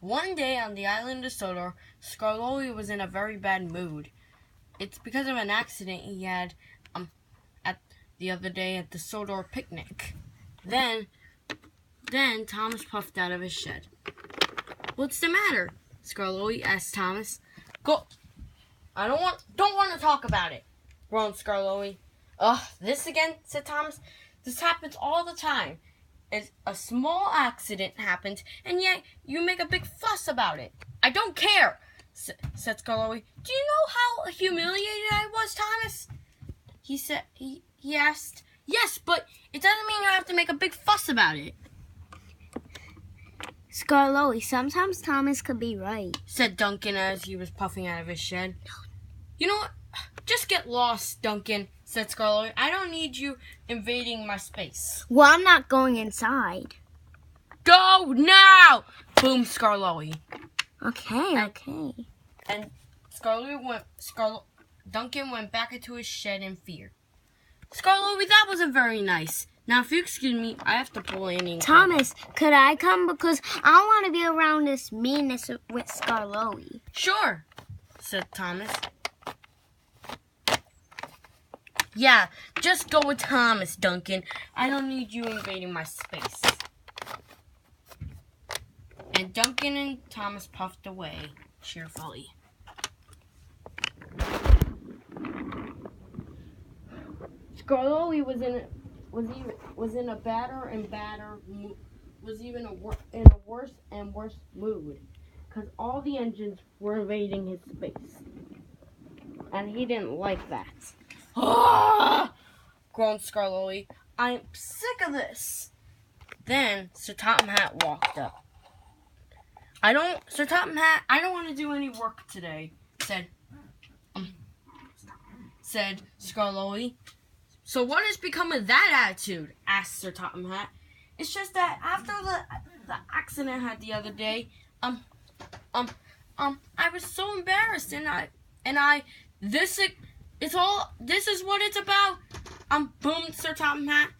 One day on the island of Sodor, Skarloey was in a very bad mood. It's because of an accident he had at the other day at the Sodor picnic. Then Thomas puffed out of his shed. "What's the matter?" Skarloey asked Thomas. "Go. I don't want to talk about it," groaned Skarloey. "Ugh, this again?" said Thomas. "This happens all the time. A small accident happens, and yet you make a big fuss about it." "I don't care," said Skarloey. "Do you know how humiliated I was, Thomas?" He asked. "Yes, but it doesn't mean you have to make a big fuss about it." "Skarloey, sometimes Thomas could be right," said Duncan as he was puffing out of his shed. "You know what? Just get lost, Duncan," said Skarloey. "I don't need you invading my space." "Well, I'm not going inside." "Go now!" boomed Skarloey. Okay. And Duncan went back into his shed in fear. "Skarloey, that wasn't very nice. Now, if you excuse me, I have to pull in. Thomas, could I come? Because I don't want to be around this meanness with Skarloey." "Sure," said Thomas. "Yeah, just go with Thomas, Duncan. I don't need you invading my space." And Duncan and Thomas puffed away cheerfully. Skarloey was in a worse and worse mood because all the engines were invading his space, and he didn't like that. "Ah!" groaned Skarloey. "I'm sick of this." Then Sir Topham Hatt walked up. Sir Topham Hatt, I don't want to do any work today," said Skarloey. "So what has become of that attitude?" asked Sir Topham Hatt. "It's just that after the accident I had the other day, I was so embarrassed, this is what it's about." Boomed Sir Topham Hatt.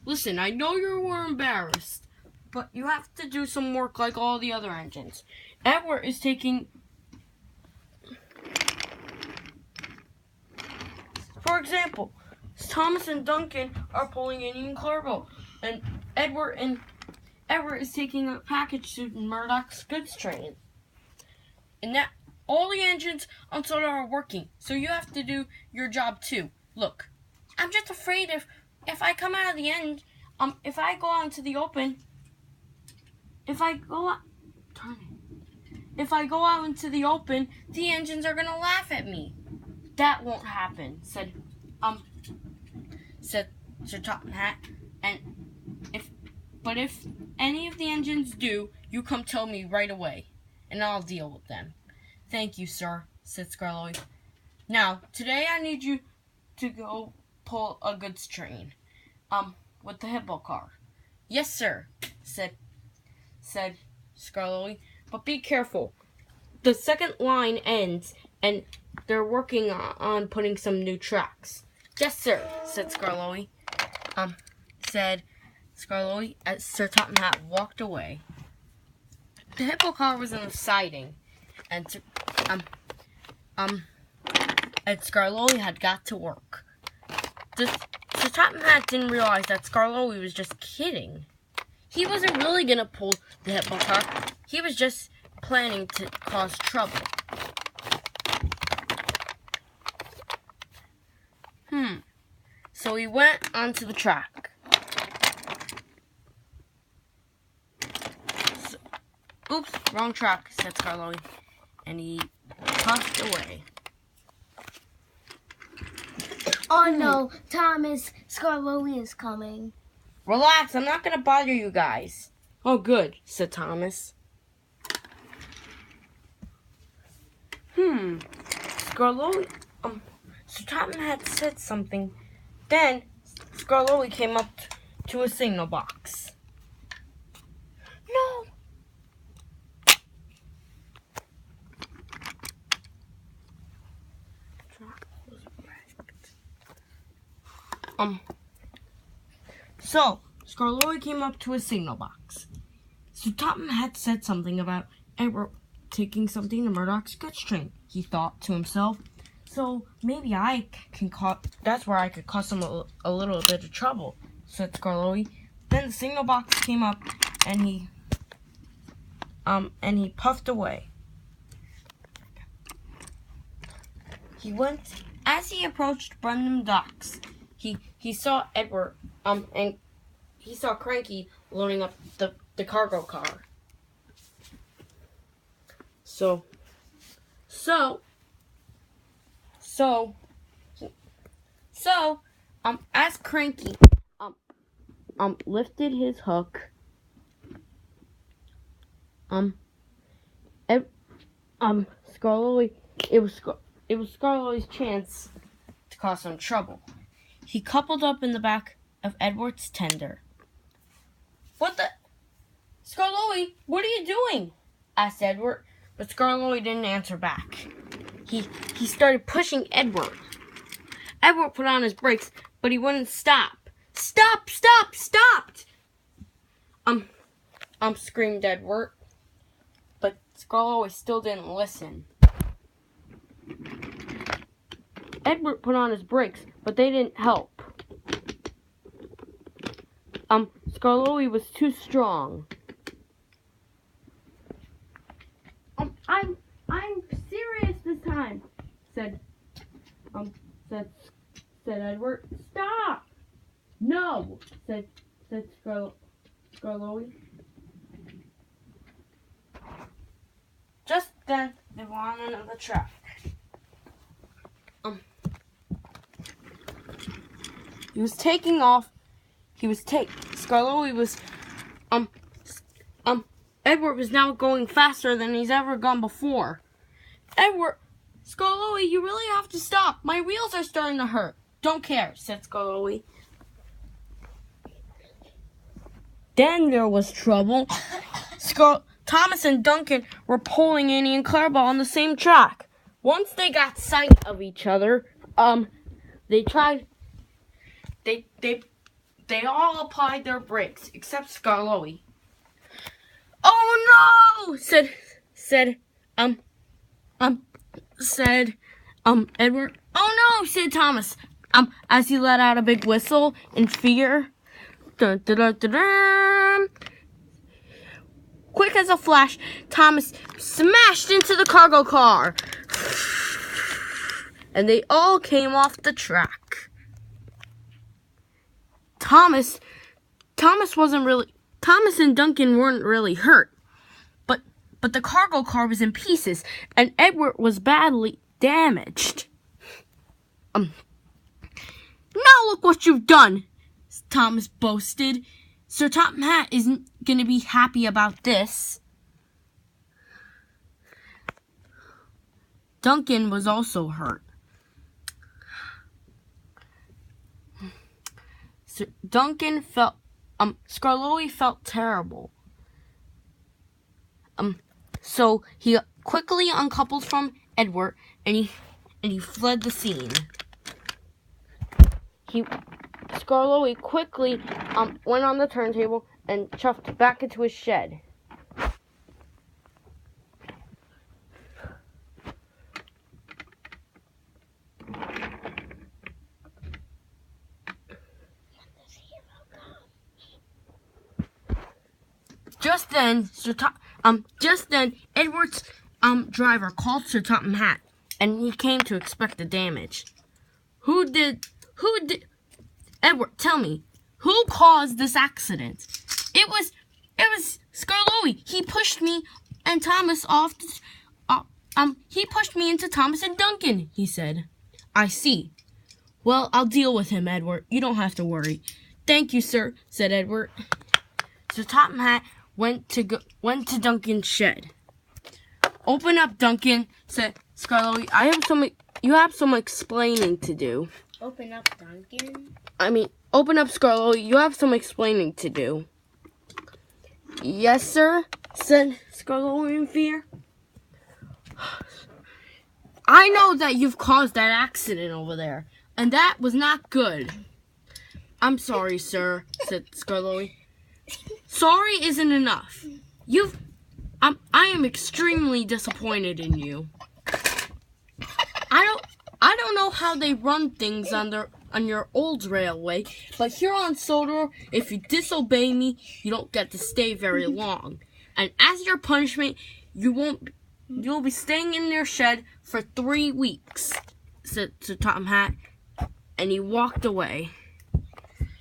"Listen, I know you were embarrassed, but you have to do some work like all the other engines. Edward is taking, for example, Thomas and Duncan are pulling Indian cargo, and Edward is taking a package to Murdoch's goods train. And that all the engines on Soda are working, so you have to do your job too. Look, I'm just afraid if I come out of the end, if I go out into the open, if I go out into the open, the engines are gonna laugh at me." "That won't happen," said Sir Topham Hatt. But if any of the engines do, you come tell me right away, and I'll deal with them." "Thank you, sir," said Skarloey. "Now, today I need you to go pull a goods train, with the hippo car." "Yes, sir," said Skarloey. "But be careful. The second line ends, and they're working on putting some new tracks." "Yes, sir," said Skarloey. As Sir Topham Hatt walked away. The hippo car was in the siding, and Skarloey had got to work. Sir Topham Hatt didn't realize that Skarloey was just kidding. He wasn't really gonna pull the hippo car. He was just planning to cause trouble. So he went onto the track. "Oops, wrong track," said Skarloey, and he puffed away. "Oh no, Thomas, Skarloey is coming." "Relax, I'm not gonna bother you guys." "Oh, good," said Thomas. Skarloey, Sir Topham had said something. Then Skarloey came up to a signal box. "No!" So Skarloey came up to a signal box. So Topham had said something about Edward taking something to Murdoch's goods train, he thought to himself. So maybe I can that's where I could cause him a little bit of trouble, said Skarloey. Then the signal box came up and he puffed away. As he approached Brendam Docks, he saw Edward and he saw Cranky loading up the cargo car. So as Cranky lifted his hook, Skarloey, it was Skarloey's chance to cause some trouble. He coupled up in the back of Edward's tender. What the? Skarloey, what are you doing? Asked Edward, but Skarloey didn't answer back. He started pushing Edward. Edward put on his brakes, but he wouldn't stop. Stop! Screamed Edward. But Skarloey still didn't listen. Edward put on his brakes, but they didn't help. Skarloey was too strong. I'm serious this time, said Edward. Stop! No, said Skarloey. Just then they were on another track. He was taking off. Skarloey was Edward was now going faster than he's ever gone before. Skarloey, you really have to stop. My wheels are starting to hurt. Don't care, said Skarloey. Then there was trouble. Thomas and Duncan were pulling Annie and Clarabelle on the same track. Once they got sight of each other, they all applied their brakes except Skarloey. Oh no! said Edward. Oh no! said Thomas. As he let out a big whistle in fear. Dun, dun, dun, dun, dun. Quick as a flash, Thomas smashed into the cargo car. And they all came off the track. Thomas and Duncan weren't really hurt. But the cargo car was in pieces, and Edward was badly damaged. Now look what you've done, Thomas boasted. Sir Topham Hatt isn't going to be happy about this. Duncan was also hurt. Skarloey felt terrible. So he quickly uncoupled from Edward and he fled the scene. Skarloey quickly went on the turntable and chuffed back into his shed. Just then, Edward's driver called Sir Topham Hatt, and he came to inspect the damage. Who did? Edward, tell me, who caused this accident? It was Skarloey. He pushed me and Thomas off. He pushed me into Thomas and Duncan, he said. I see. Well, I'll deal with him, Edward. You don't have to worry. Thank you, sir, said Edward. Sir Topham Hatt went to Duncan's shed. Open up, Duncan, said Skarloey. You have some explaining to do. Open up, Duncan. Open up, Skarloey. You have some explaining to do. Yes, sir, said Skarloey in fear. I know that you've caused that accident over there, and that was not good. I'm sorry, sir, said Skarloey. Sorry isn't enough. You've I am extremely disappointed in you. I don't know how they run things on your old railway, but here on Sodor, if you disobey me, you don't get to stay very long. And as your punishment, you'll be staying in their shed for 3 weeks, said to Tom Hat, and he walked away.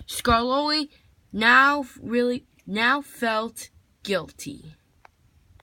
Skarloey now felt guilty.